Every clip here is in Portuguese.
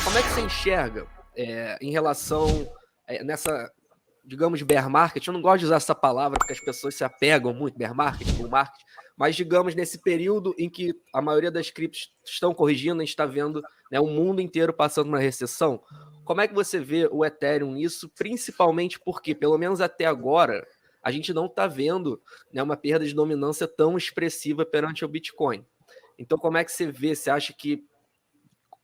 Como é que você enxerga em relação nessa, digamos, bear market? Eu não gosto de usar essa palavra porque as pessoas se apegam muito, bear market, bull market, mas digamos nesse período em que a maioria das criptos estão corrigindo, a gente está vendo, né, o mundo inteiro passando uma recessão. Como é que você vê o Ethereum nisso, principalmente porque, pelo menos até agora, a gente não está vendo, né, uma perda de dominância tão expressiva perante o Bitcoin. Então, como é que você vê? Você acha que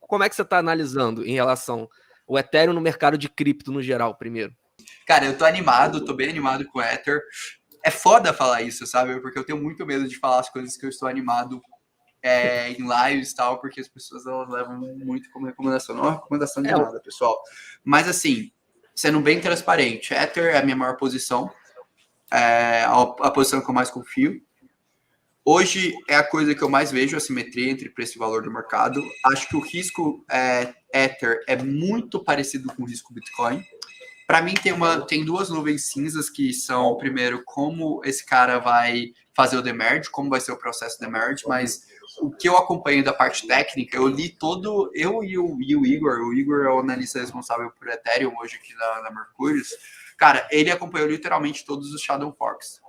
como é que você está analisando em relação ao Ethereum no mercado de cripto no geral, primeiro? Cara, eu tô animado, tô bem animado com o Ether. É foda falar isso, sabe? Porque eu tenho muito medo de falar as coisas que eu estou animado em lives e tal, porque as pessoas elas levam muito como recomendação. Não é recomendação de nada, pessoal. Mas assim, sendo bem transparente, Ether é a minha maior posição, a posição que eu mais confio. Hoje é a coisa que eu mais vejo, a simetria entre preço e valor do mercado. Acho que o risco Ether é muito parecido com o risco Bitcoin. Para mim tem duas nuvens cinzas que são, primeiro, como esse cara vai fazer o demerge, como vai ser o processo de demerge, mas o que eu acompanho da parte técnica, eu li todo, eu e o Igor é o analista responsável por Ethereum hoje aqui na Mercúrios, cara, ele acompanhou literalmente todos os Shadow Forks.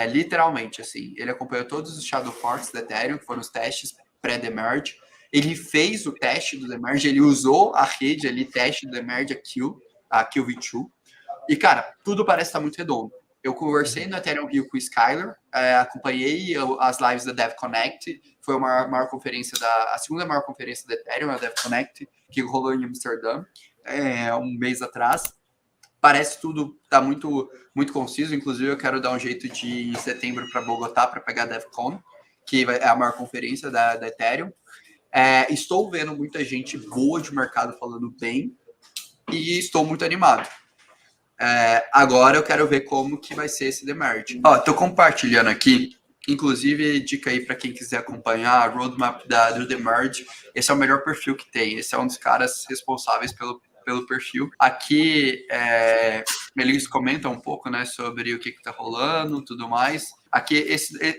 Literalmente, assim, ele acompanhou todos os Shadow Forks do Ethereum, que foram os testes pré-demerge, ele fez o teste do demerge, ele usou a rede ali, teste do demerge, a QV2. E, cara, tudo parece estar muito redondo. Eu conversei no Ethereum Rio com o Skyler, acompanhei as lives da DevConnect, foi a segunda maior conferência da Ethereum, a DevConnect, que rolou em Amsterdã, um mês atrás. Parece tudo tá muito, muito conciso, inclusive eu quero dar um jeito de ir em setembro para Bogotá para pegar a DevCon, que é a maior conferência da Ethereum. Estou vendo muita gente boa de mercado falando bem, e estou muito animado. Agora eu quero ver como que vai ser esse demerge. Estou compartilhando aqui, inclusive dica aí para quem quiser acompanhar a roadmap do demerge. Esse é o melhor perfil que tem. Esse é um dos caras responsáveis pelo perfil. Aqui eles comentam um pouco, né, sobre o que está rolando, tudo mais. Aqui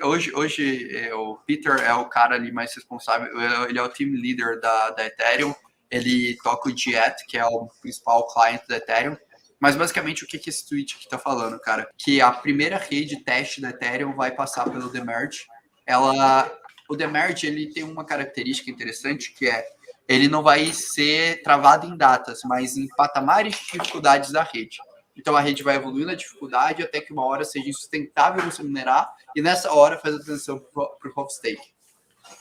hoje o Peter é o cara ali mais responsável. Ele é o team leader da Ethereum. Ele toca o Jet, que é o principal cliente da Ethereum. Mas basicamente o que esse tweet aqui está falando, cara? Que a primeira rede teste da Ethereum vai passar pelo demerge. O demerge ele tem uma característica interessante que ele não vai ser travado em datas, mas em patamares de dificuldades da rede. Então a rede vai evoluindo a dificuldade até que uma hora seja insustentável você minerar e nessa hora faz a transição para o Proof of Stake.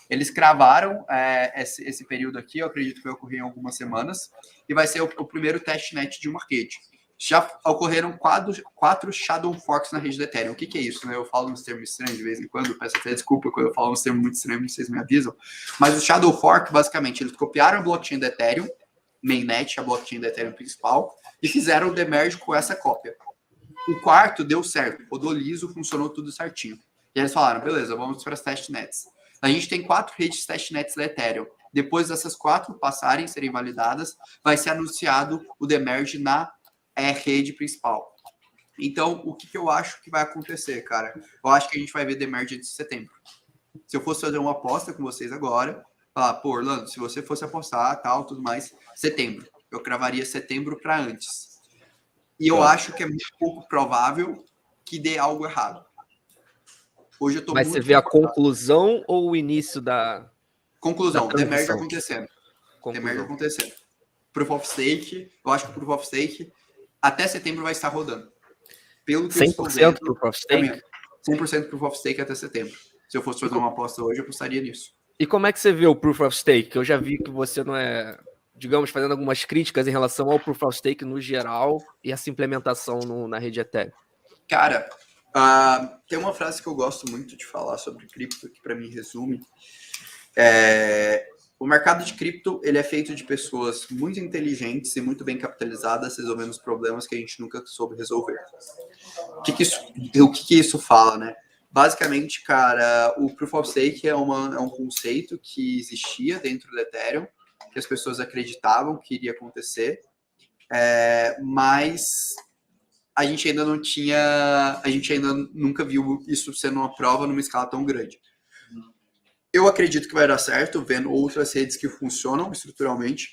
Eles cravaram esse período aqui, eu acredito que vai ocorrer em algumas semanas, e vai ser o primeiro testnet de uma rede. Já ocorreram quatro Shadow Forks na rede do Ethereum. O que é isso? Né? Eu falo uns termos estranhos de vez em quando, peço até desculpa quando eu falo uns termos muito estranhos, vocês me avisam. Mas o Shadow Fork, basicamente, eles copiaram a blockchain do Ethereum, mainnet, a blockchain do Ethereum principal, e fizeram o demerge com essa cópia. O quarto deu certo, rodou liso, funcionou tudo certinho. E eles falaram, beleza, vamos para as testnets. A gente tem 4 redes testnets da Ethereum. Depois dessas 4 passarem, serem validadas, vai ser anunciado o demerge na rede principal. Então, o que eu acho que vai acontecer, cara? Eu acho que a gente vai ver demerge de setembro. Se eu fosse fazer uma aposta com vocês agora, falar, pô, Orlando, se você fosse apostar, tal, tudo mais, setembro. Eu cravaria setembro para antes. E eu acho que é muito pouco provável que dê algo errado. Hoje eu tô Mas muito você vê a conclusão ou o início da conclusão, da demerge transição? acontecendo. Conclusão. Demerge acontecendo. Proof of Stake, eu acho que o Proof of Stake até setembro vai estar rodando. Pelo que eu estou vendo, Proof of Stake? 100% Proof of Stake até setembro. Se eu fosse fazer uma aposta hoje, eu apostaria nisso. E como é que você vê o Proof of Stake? Eu já vi que você não é, digamos, fazendo algumas críticas em relação ao Proof of Stake no geral e essa implementação na rede Ethereum. Cara, tem uma frase que eu gosto muito de falar sobre cripto, que para mim resume. O mercado de cripto ele é feito de pessoas muito inteligentes e muito bem capitalizadas, resolvendo os problemas que a gente nunca soube resolver. O que isso fala, né? Basicamente, cara, o Proof of Stake é um conceito que existia dentro do Ethereum, que as pessoas acreditavam que iria acontecer, mas a gente ainda nunca viu isso sendo uma prova numa escala tão grande. Eu acredito que vai dar certo, vendo outras redes que funcionam estruturalmente,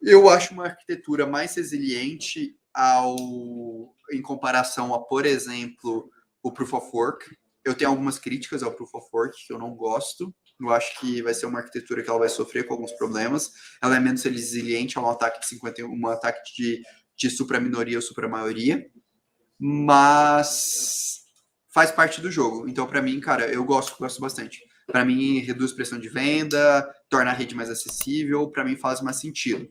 Eu acho uma arquitetura mais resiliente em comparação a, por exemplo, o Proof of Work. Eu tenho algumas críticas ao Proof of Work que eu não gosto. Eu acho que vai ser uma arquitetura que ela vai sofrer com alguns problemas. Ela é menos resiliente a um ataque de 51, um ataque de supra-minoria ou supra-maioria, mas faz parte do jogo. Então, para mim, cara, eu gosto bastante. Para mim, reduz pressão de venda, torna a rede mais acessível, para mim faz mais sentido.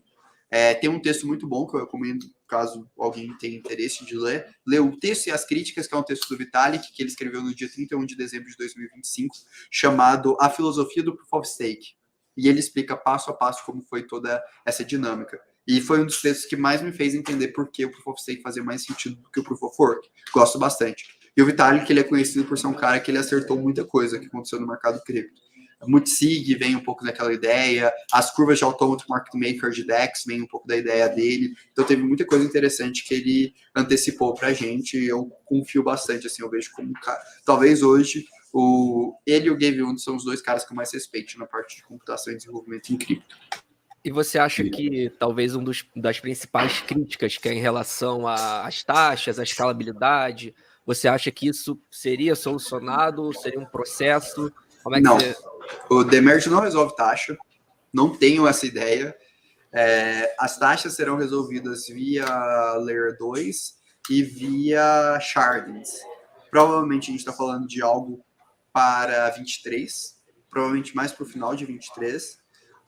Tem um texto muito bom que eu recomendo, caso alguém tenha interesse de ler. Lê o texto e as críticas, que é um texto do Vitalik, que ele escreveu no dia 31 de dezembro de 2025, chamado A Filosofia do Proof of Stake. E ele explica passo a passo como foi toda essa dinâmica. E foi um dos textos que mais me fez entender por que o Proof of Stake fazia mais sentido do que o Proof of Work. Gosto bastante. E o Vitalik, ele é conhecido por ser um cara que ele acertou muita coisa que aconteceu no mercado cripto. Multisig vem um pouco daquela ideia, as curvas de Automatic Market Maker de DEX vem um pouco da ideia dele, então teve muita coisa interessante que ele antecipou pra gente, e eu confio bastante, assim, eu vejo como, talvez hoje, ele e o Gabe Wund são os dois caras que eu mais respeito na parte de computação e desenvolvimento em cripto. E você acha que talvez das principais críticas que é em relação às taxas, à escalabilidade, você acha que isso seria solucionado, seria um processo? Como é que não, você... O Demerge não resolve taxa, não tenho essa ideia. As taxas serão resolvidas via Layer 2 e via Shardings. Provavelmente a gente está falando de algo para 23, provavelmente mais para o final de 23.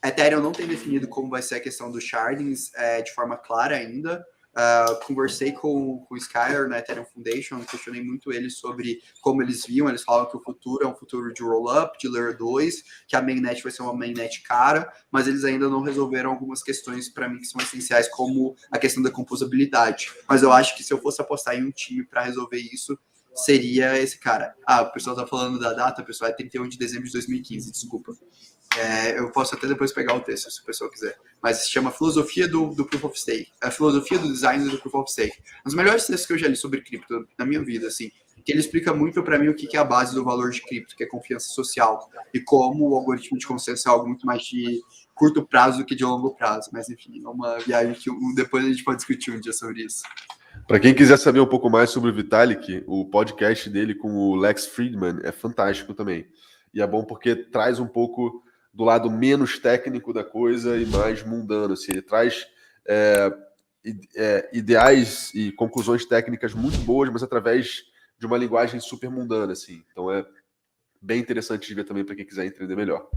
Ethereum não tem definido como vai ser a questão dos Shardings de forma clara ainda. Conversei com o Skyler na Ethereum Foundation, questionei muito eles sobre como eles viam. Eles falam que o futuro é um futuro de roll-up, de Layer 2, que a mainnet vai ser uma mainnet cara, mas eles ainda não resolveram algumas questões para mim que são essenciais, como a questão da composabilidade. Mas eu acho que se eu fosse apostar em um time para resolver isso, seria esse cara. O pessoal tá falando da data, pessoal, é 31 de dezembro de 2015, desculpa. Eu posso até depois pegar o texto, se o pessoal quiser. Mas se chama Filosofia do Proof of Stake. A Filosofia do Design do Proof of Stake. Um dos melhores textos que eu já li sobre cripto na minha vida, assim. Que ele explica muito para mim o que é a base do valor de cripto, que é confiança social. E como o algoritmo de consenso é algo muito mais de curto prazo do que de longo prazo. Mas, enfim, é uma viagem que depois a gente pode discutir um dia sobre isso. Para quem quiser saber um pouco mais sobre o Vitalik, o podcast dele com o Lex Fridman é fantástico também. E é bom porque traz um pouco do lado menos técnico da coisa e mais mundano. Assim, ele traz ideais e conclusões técnicas muito boas, mas através de uma linguagem super mundana. Assim. Então é bem interessante de ver também para quem quiser entender melhor.